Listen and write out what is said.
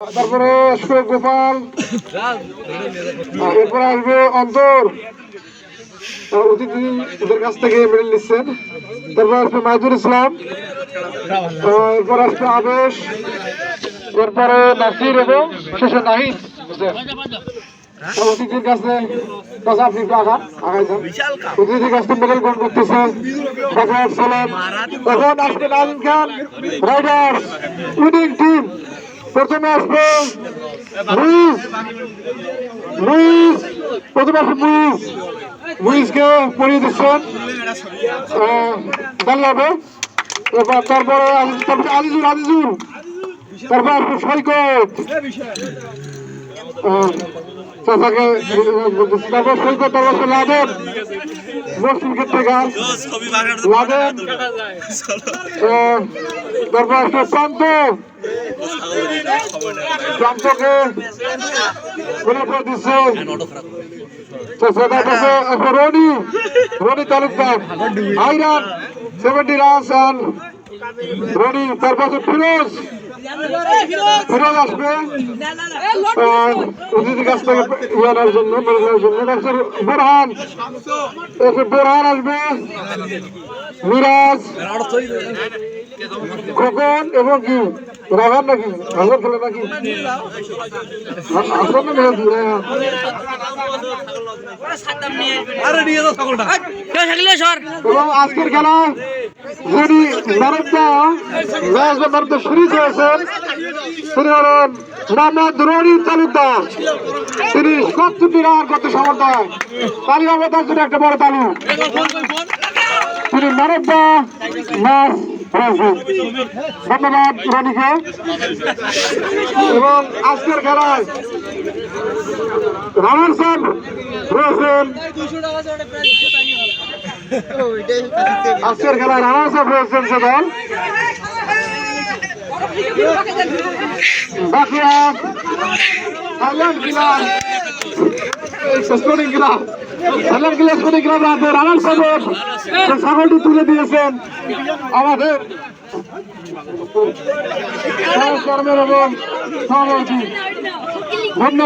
তারপরে আসবে গোপাল, এরপরে আসবে অন্তর, অতিথি ওদের কাছ থেকে মেডেল নিচ্ছেন। তারপর আসবে মাইজুর ইসলাম, এরপর আসবে আবেশ, এরপরে নাসির এবং শেষে নাহিদ। অতিথির কাছে আপনি অতিথির কাছে মেডেল গ্রহণ করতেছে। এখন আসবে নাজিম খান রাইডার্স উইনিং টিম। প্রথমে আসবে মুইজকে পড়িয়ে দিচ্ছেন দাঁড়াবে। এবার তারপরে আজিজুল, তারপর আসবে সৈকত, তারপর সৈকত, তারপর আসবে লাদেন, মসজিদ ক্ষেত্রকার লাদেন, তারপর আসবে প্রান্তকে দিচ্ছে রনি তালুকদার, আইরান 70 রানস রনি। তারপর ফিরোজ আসবে অতিথির কাছ থেকে ইয়ানোর জন্য মেলার জন্য। বোরহান আসবে, মিরাজ, খোকন এবং কি রাহান নাকি হাজার খেলে নাকি আসলে এবং আজকের খেলায় যিনি ম্যাচ শরিক হয়েছেন তিনি হলেন মোহাম্মদ রনি তালুকদার। তিনি 70টি রান করতে সমর্থ হয়। তালি হবে তার জন্য একটা বড় তালু। তিনি ম্যান অফ দ্য ম্যাচ হয়েছেন। ধন্যবাদ রনিকে। এবং আজকের খেলায় রানার সাহেব রয়েছেন, আজকের খেলায় রানার সাহেব রয়েছেন সেদল বাকিরা থাইল্যান্ড ক্লাব রানার সাহেব ছাগলটি তুলে দিয়েছেন আমাদের সহকর্মীর এবং সহমর্মী। ধন্যবাদ।